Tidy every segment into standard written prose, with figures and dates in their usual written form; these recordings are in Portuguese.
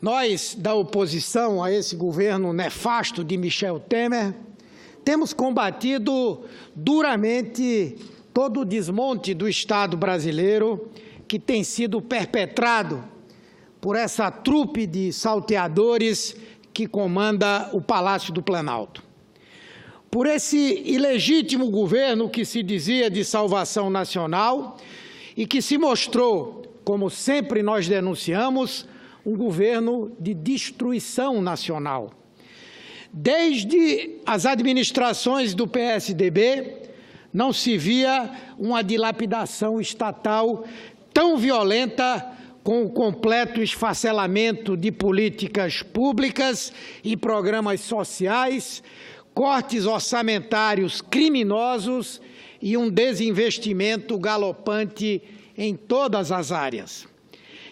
Nós, da oposição a esse governo nefasto de Michel Temer, temos combatido duramente todo o desmonte do Estado brasileiro que tem sido perpetrado por essa trupe de salteadores que comanda o Palácio do Planalto. Por esse ilegítimo governo que se dizia de salvação nacional e que se mostrou, como sempre nós denunciamos, um governo de destruição nacional. Desde as administrações do PSDB, não se via uma dilapidação estatal tão violenta, com o completo esfacelamento de políticas públicas e programas sociais, cortes orçamentários criminosos e um desinvestimento galopante em todas as áreas.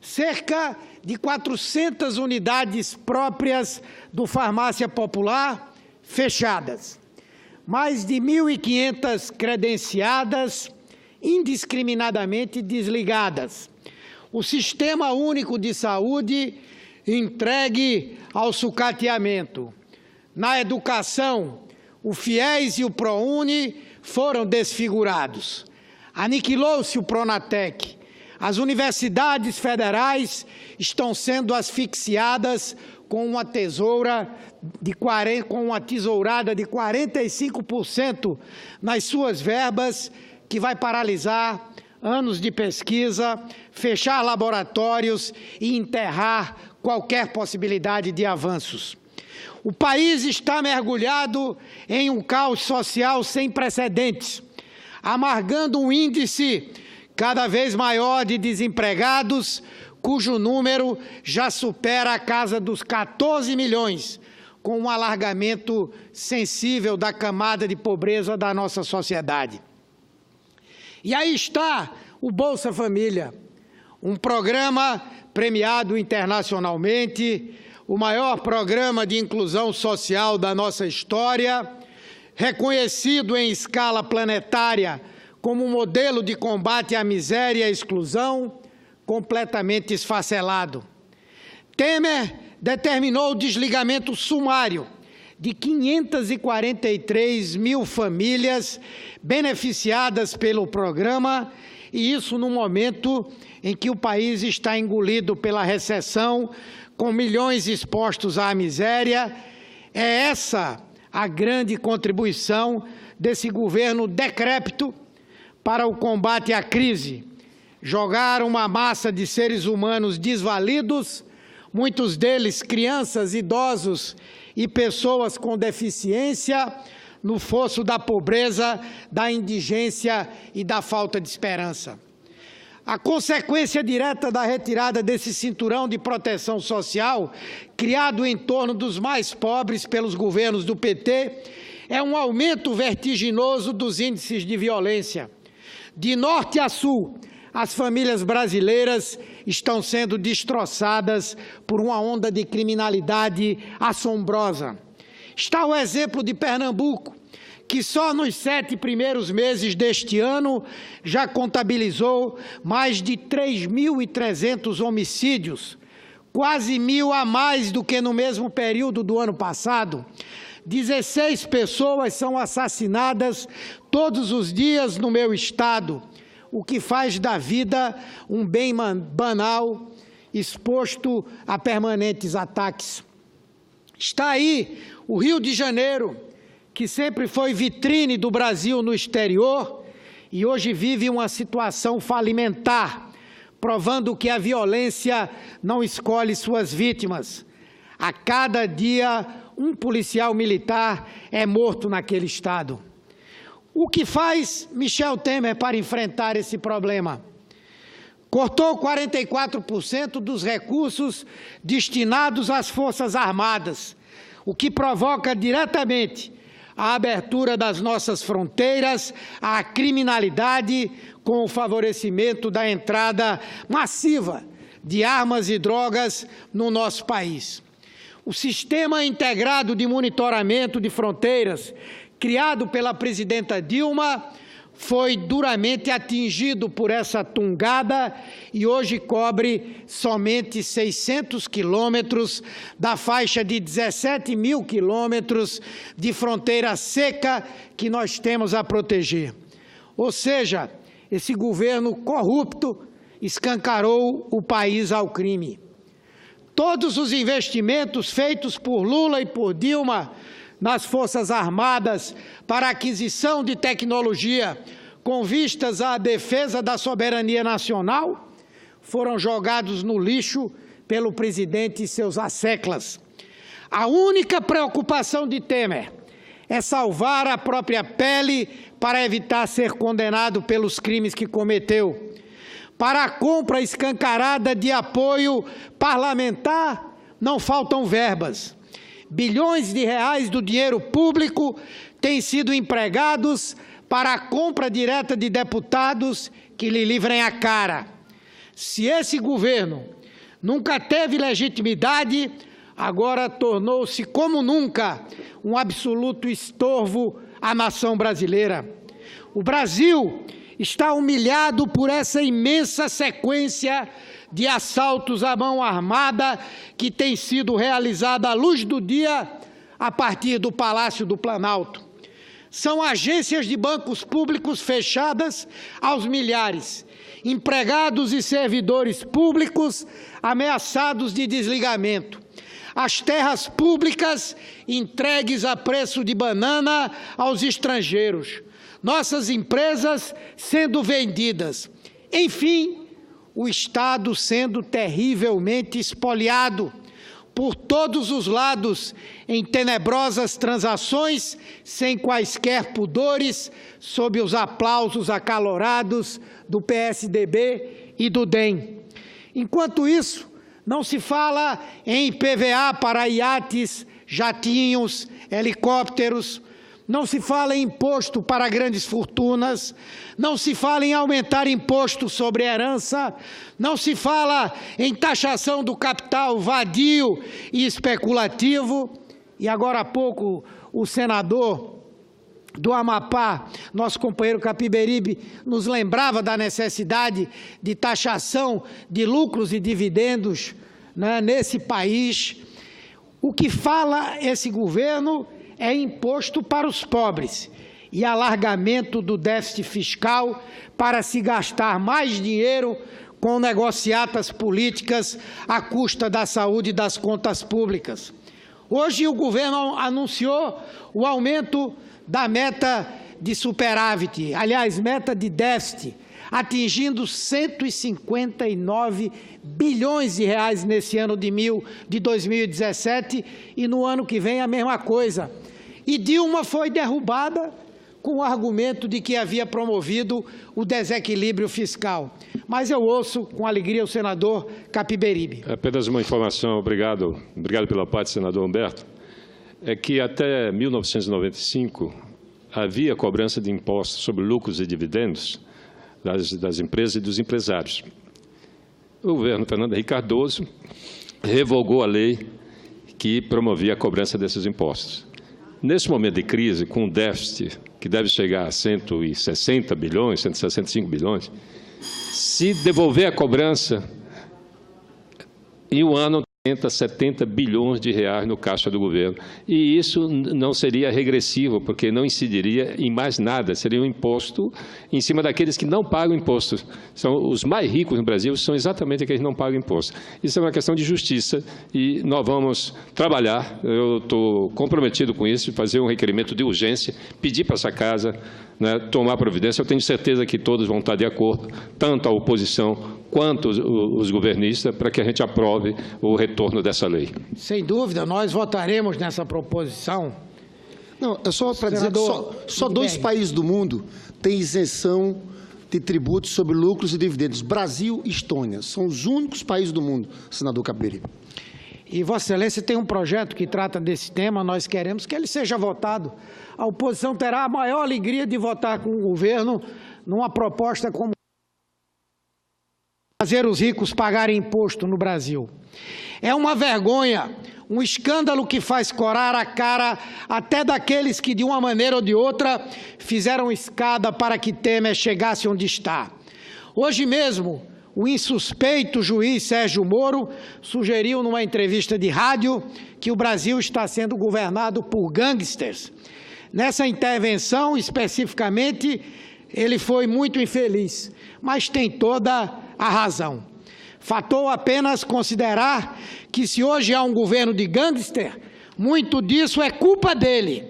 Cerca de 400 unidades próprias do Farmácia Popular fechadas, mais de 1.500 credenciadas, indiscriminadamente desligadas. O Sistema Único de Saúde entregue ao sucateamento. Na educação, o FIES e o ProUni foram desfigurados. Aniquilou-se o Pronatec. As universidades federais estão sendo asfixiadas com uma tesourada de 45% nas suas verbas, que vai paralisar anos de pesquisa, fechar laboratórios e enterrar qualquer possibilidade de avanços. O país está mergulhado em um caos social sem precedentes, amargando um índice cada vez maior de desempregados, cujo número já supera a casa dos 14 milhões, com um alargamento sensível da camada de pobreza da nossa sociedade. E aí está o Bolsa Família, um programa premiado internacionalmente, o maior programa de inclusão social da nossa história, reconhecido em escala planetária como um modelo de combate à miséria e à exclusão, completamente esfacelado. Temer determinou o desligamento sumário de 543 mil famílias beneficiadas pelo programa, e isso no momento em que o país está engolido pela recessão, com milhões expostos à miséria. É essa a grande contribuição desse governo decrépito para o combate à crise. Jogar uma massa de seres humanos desvalidos, muitos deles crianças, idosos e pessoas com deficiência, no fosso da pobreza, da indigência e da falta de esperança. A consequência direta da retirada desse cinturão de proteção social, criado em torno dos mais pobres pelos governos do PT, é um aumento vertiginoso dos índices de violência. De norte a sul, as famílias brasileiras estão sendo destroçadas por uma onda de criminalidade assombrosa. Está o exemplo de Pernambuco, que só nos 7 primeiros meses deste ano já contabilizou mais de 3.300 homicídios, quase 1.000 a mais do que no mesmo período do ano passado. 16 pessoas são assassinadas todos os dias no meu estado, o que faz da vida um bem banal, exposto a permanentes ataques. Está aí o Rio de Janeiro, que sempre foi vitrine do Brasil no exterior e hoje vive uma situação falimentar, provando que a violência não escolhe suas vítimas. A cada dia, um policial militar é morto naquele estado. O que faz Michel Temer para enfrentar esse problema? Cortou 44% dos recursos destinados às Forças Armadas, o que provoca diretamente a abertura das nossas fronteiras à criminalidade, com o favorecimento da entrada massiva de armas e drogas no nosso país. O Sistema Integrado de Monitoramento de Fronteiras, criado pela presidenta Dilma, foi duramente atingido por essa tungada e hoje cobre somente 600 quilômetros da faixa de 17 mil quilômetros de fronteira seca que nós temos a proteger. Ou seja, esse governo corrupto escancarou o país ao crime. Todos os investimentos feitos por Lula e por Dilma nas Forças Armadas para aquisição de tecnologia com vistas à defesa da soberania nacional foram jogados no lixo pelo presidente e seus asseclas. A única preocupação de Temer é salvar a própria pele para evitar ser condenado pelos crimes que cometeu. Para a compra escancarada de apoio parlamentar, não faltam verbas. Bilhões de reais do dinheiro público têm sido empregados para a compra direta de deputados que lhe livrem a cara. Se esse governo nunca teve legitimidade, agora tornou-se, como nunca, um absoluto estorvo à nação brasileira. O Brasil está humilhado por essa imensa sequência de assaltos à mão armada que tem sido realizada à luz do dia a partir do Palácio do Planalto. São agências de bancos públicos fechadas aos milhares, empregados e servidores públicos ameaçados de desligamento, as terras públicas entregues a preço de banana aos estrangeiros, nossas empresas sendo vendidas, enfim, o Estado sendo terrivelmente espoliado por todos os lados em tenebrosas transações, sem quaisquer pudores, sob os aplausos acalorados do PSDB e do DEM. Enquanto isso, não se fala em IPVA para iates, jatinhos, helicópteros, não se fala em imposto para grandes fortunas, não se fala em aumentar imposto sobre herança, não se fala em taxação do capital vadio e especulativo. E agora há pouco o senador do Amapá, nosso companheiro Capiberibe, nos lembrava da necessidade de taxação de lucros e dividendos, né, nesse país. O que fala esse governo é imposto para os pobres e alargamento do déficit fiscal para se gastar mais dinheiro com negociatas políticas à custa da saúde e das contas públicas. Hoje o governo anunciou o aumento da meta de superávit, aliás, meta de déficit, atingindo 159 bilhões de reais nesse ano de 2017 e no ano que vem a mesma coisa. E Dilma foi derrubada com o argumento de que havia promovido o desequilíbrio fiscal. Mas eu ouço com alegria o senador Capiberibe. Apenas uma informação, obrigado pela parte, senador Humberto, é que até 1995 havia cobrança de impostos sobre lucros e dividendos das empresas e dos empresários. O governo Fernando Henrique Cardoso revogou a lei que promovia a cobrança desses impostos. Nesse momento de crise, com um déficit que deve chegar a 160 bilhões, 165 bilhões, se devolver a cobrança, em um ano 70 bilhões de reais no caixa do governo. E isso não seria regressivo, porque não incidiria em mais nada, seria um imposto em cima daqueles que não pagam impostos. São os mais ricos no Brasil, são exatamente aqueles que não pagam imposto. Isso é uma questão de justiça e nós vamos trabalhar, eu estou comprometido com isso, fazer um requerimento de urgência, pedir para essa casa, né, tomar providência. Eu tenho certeza que todos vão estar de acordo, tanto a oposição quanto os governistas, para que a gente aprove o retorno dessa lei. Sem dúvida, nós votaremos nessa proposição. Não, é só para dizer que só 2 países do mundo têm isenção de tributos sobre lucros e dividendos. Brasil e Estônia. São os únicos países do mundo, senador Capiberibe. E Vossa Excelência tem um projeto que trata desse tema, nós queremos que ele seja votado. A oposição terá a maior alegria de votar com o governo numa proposta como fazer os ricos pagarem imposto no Brasil. É uma vergonha Um escândalo que faz corar a cara até daqueles que, de uma maneira ou de outra, fizeram escada para que Temer chegasse onde está. Hoje mesmo, o insuspeito juiz Sérgio Moro sugeriu numa entrevista de rádio que o Brasil está sendo governado por gangsters. Nessa intervenção, especificamente, ele foi muito infeliz, mas tem toda a razão. Faltou apenas considerar que se hoje há um governo de gangster, muito disso é culpa dele,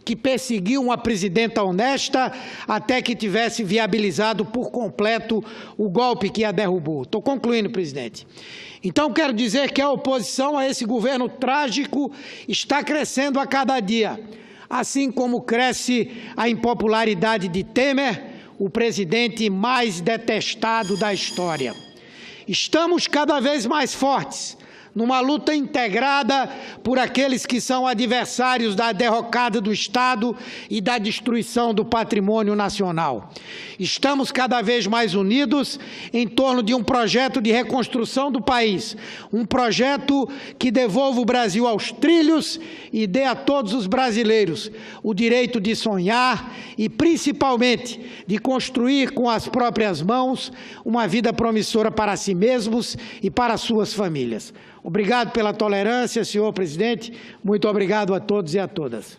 que perseguiu uma presidenta honesta até que tivesse viabilizado por completo o golpe que a derrubou. Estou concluindo, presidente. Então, quero dizer que a oposição a esse governo trágico está crescendo a cada dia, assim como cresce a impopularidade de Temer, o presidente mais detestado da história. Estamos cada vez mais fortes, numa luta integrada por aqueles que são adversários da derrocada do Estado e da destruição do patrimônio nacional. Estamos cada vez mais unidos em torno de um projeto de reconstrução do país, um projeto que devolva o Brasil aos trilhos e dê a todos os brasileiros o direito de sonhar e, principalmente, de construir com as próprias mãos uma vida promissora para si mesmos e para suas famílias. Obrigado pela tolerância, senhor presidente. Muito obrigado a todos e a todas.